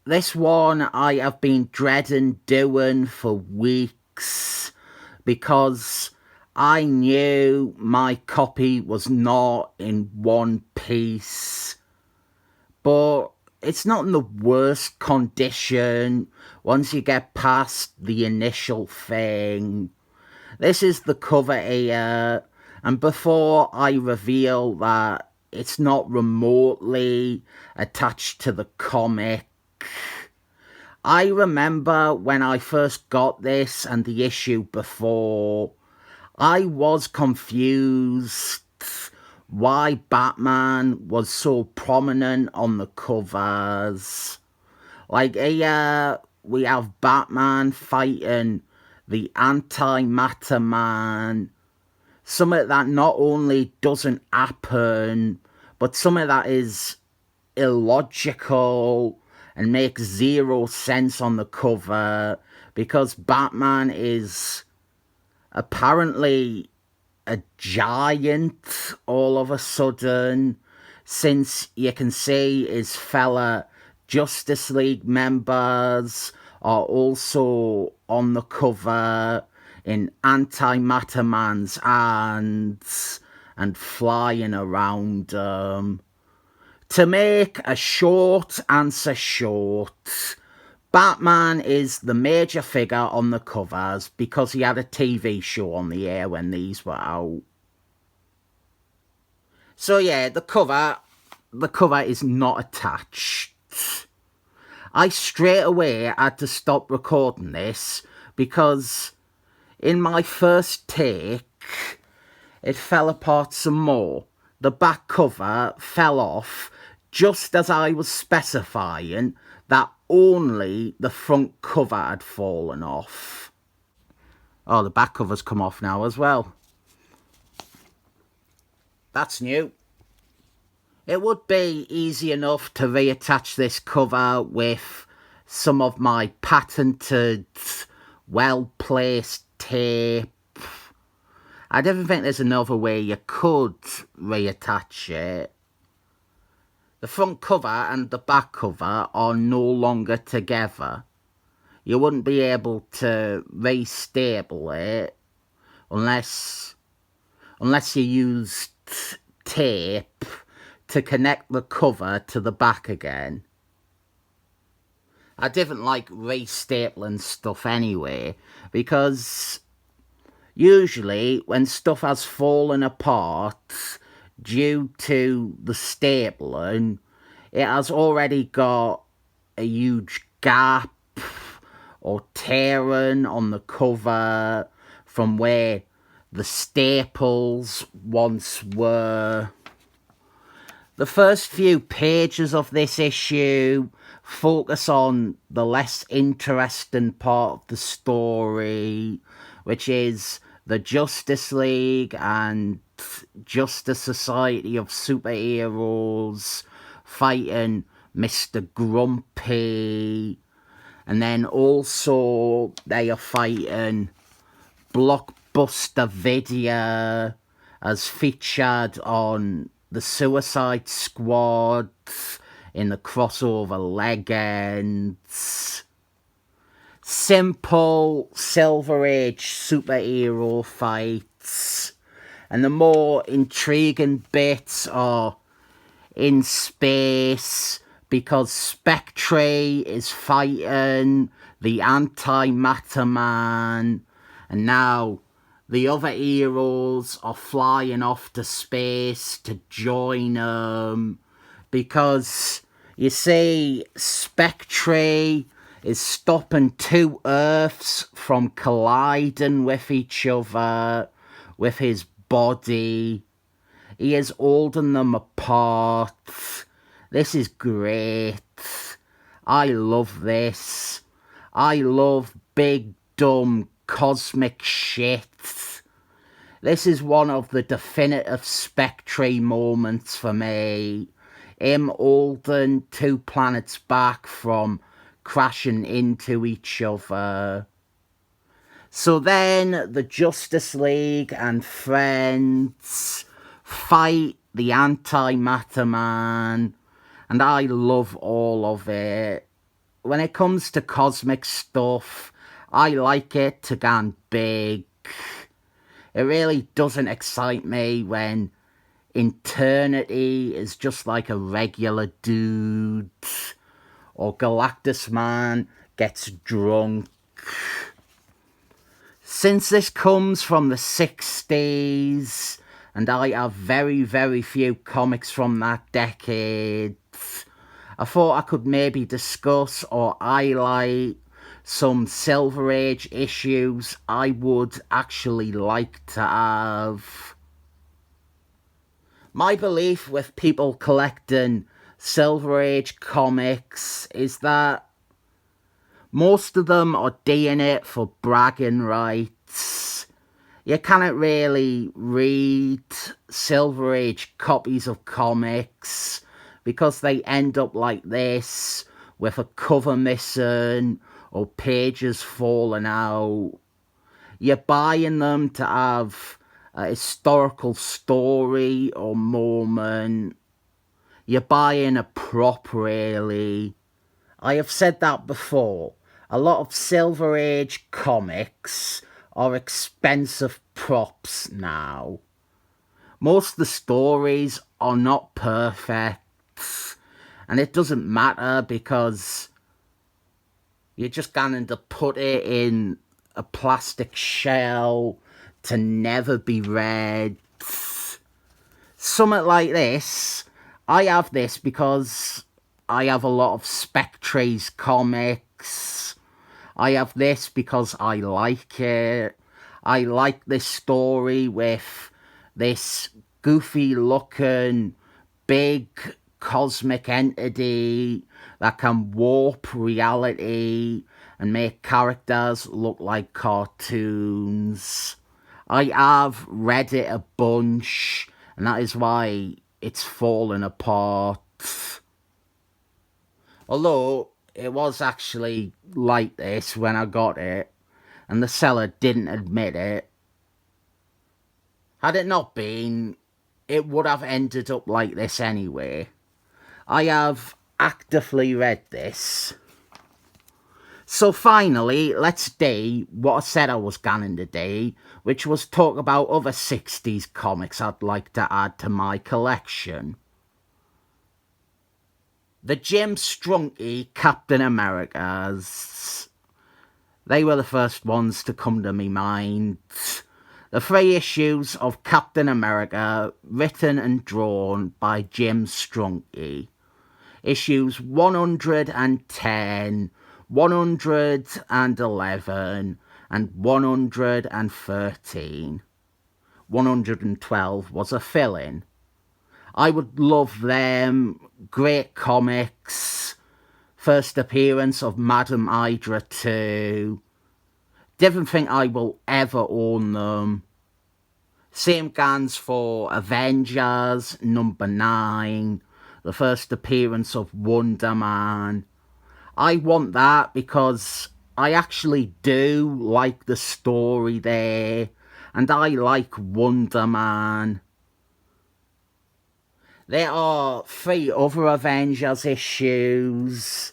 This one I have been dreading doing for weeks because I knew my copy was not in one piece. But it's not in the worst condition once you get past the initial thing. This is the cover here, and before I reveal that it's not remotely attached to the comic, I remember when I first got this and the issue before, I was confused why Batman was so prominent on the covers. Like here, we have Batman fighting the antimatter man. Something that not only doesn't happen, but something that is illogical and makes zero sense on the cover, because Batman is apparently a giant all of a sudden, since you can see his fella Justice League members are also on the cover in Antimatter Man's hands and flying around them. To make a short answer short, Batman is the major figure on the covers because he had a TV show on the air when these were out. So yeah, the cover is not attached. I straight away had to stop recording this because in my first take, it fell apart some more. The back cover fell off just as I was specifying that only the front cover had fallen off. Oh, the back cover's come off now as well. That's new. It would be easy enough to reattach this cover with some of my patented, well-placed tape. I don't think there's another way you could reattach it. The front cover and the back cover are no longer together. You wouldn't be able to restable it unless you used tape to connect the cover to the back again. I didn't like restapling stuff anyway, because usually when stuff has fallen apart due to the stapling, it has already got a huge gap or tearing on the cover from where the staples once were. The first few pages of this issue focus on the less interesting part of the story, which is the Justice League and Justice Society of Superheroes fighting Mr. Grumpy. And then also they are fighting Blockbuster Video as featured on the Suicide Squad in the crossover Legends. Simple Silver Age superhero fights, and the more intriguing bits are in space because Spectre is fighting the Antimatter Man, and now the other heroes are flying off to space to join them because, you see, Spectre is stopping two Earths from colliding with each other with his body. He is holding them apart. This is great. I love this. I love big, dumb, cosmic shit. This is one of the definitive Spectre moments for me. Him holding two planets back from crashing into each other. So then the Justice League and friends fight the Antimatter Man, and I love all of it. When it comes to cosmic stuff, I like it to go big. It really doesn't excite me when eternity is just like a regular dude, or Galactus Man gets drunk. Since this comes from the 60s, and I have very, very few comics from that decade, I thought I could maybe discuss or highlight some Silver Age issues I would actually like to have. My belief with people collecting Silver Age comics is that most of them are doing it for bragging rights. You cannot really read Silver Age copies of comics because they end up like this, with a cover missing or pages falling out. You're buying them to have a historical story or moment. You're buying a prop, really. I have said that before. A lot of Silver Age comics are expensive props now. Most of the stories are not perfect, and it doesn't matter because you're just going to put it in a plastic shell to never be read. Something like this. I have this because I have a lot of Spectre's comics. I have this because I like it. I like this story with this goofy looking big cosmic entity that can warp reality and make characters look like cartoons. I have read it a bunch, and that is why it's fallen apart. Although it was actually like this when I got it, and the seller didn't admit it. Had it not been, it would have ended up like this anyway. I have actively read this. So finally, let's do what I said I was going to do, which was talk about other 60s comics I'd like to add to my collection. The Jim Strunke Captain Americas. They were the first ones to come to me mind. The 3 issues of Captain America, written and drawn by Jim Strunke. Issues 110, 111, and 113. 112 was a fill-in. I would love them. Great comics. First appearance of Madam Hydra 2. Didn't think I will ever own them. Same guns for Avengers, number 9. The first appearance of Wonder Man. I want that because I actually do like the story there, and I like Wonder Man. There are 3 other Avengers issues,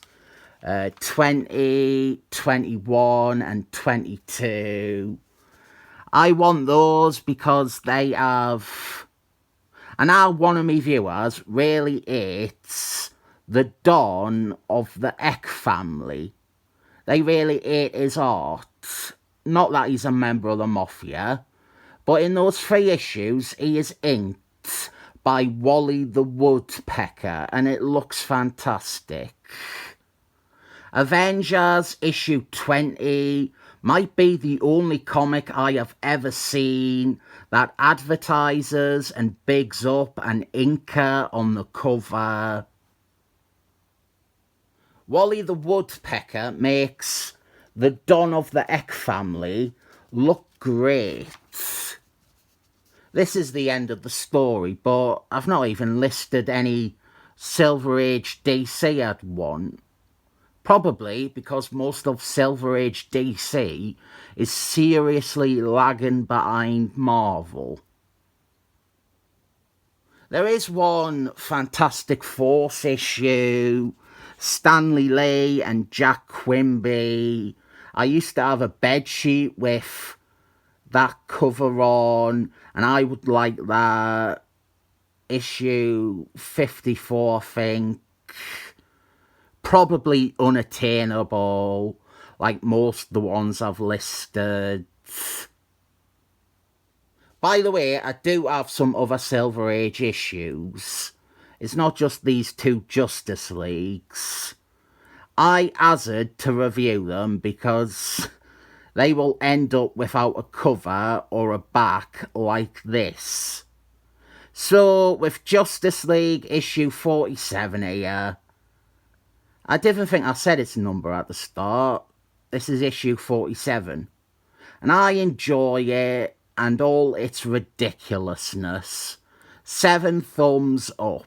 20, 21 and 22. I want those because they have... And now one of my viewers really hates the Don of the Eck family. They really hate his art. Not that he's a member of the Mafia, but in those 3 issues he is inked by Wally the Woodpecker, and it looks fantastic. Avengers issue 20 might be the only comic I have ever seen that advertises and bigs up an inker on the cover. Wally the Woodpecker makes the Don of the Eck family look great. This is the end of the story, but I've not even listed any Silver Age DC I'd want. Probably because most of Silver Age DC is seriously lagging behind Marvel. There is one Fantastic Force issue, Stanley Lee and Jack Quimby. I used to have a bedsheet with that cover on, and I would like that. Issue 54, I think. Probably unattainable, like most of the ones I've listed. By the way, I do have some other Silver Age issues. It's not just these two Justice Leagues. I hazard to review them because they will end up without a cover or a back like this. So, with Justice League issue 47 here, I didn't think I said its number at the start. This is issue 47. And I enjoy it and all its ridiculousness. 7 thumbs up.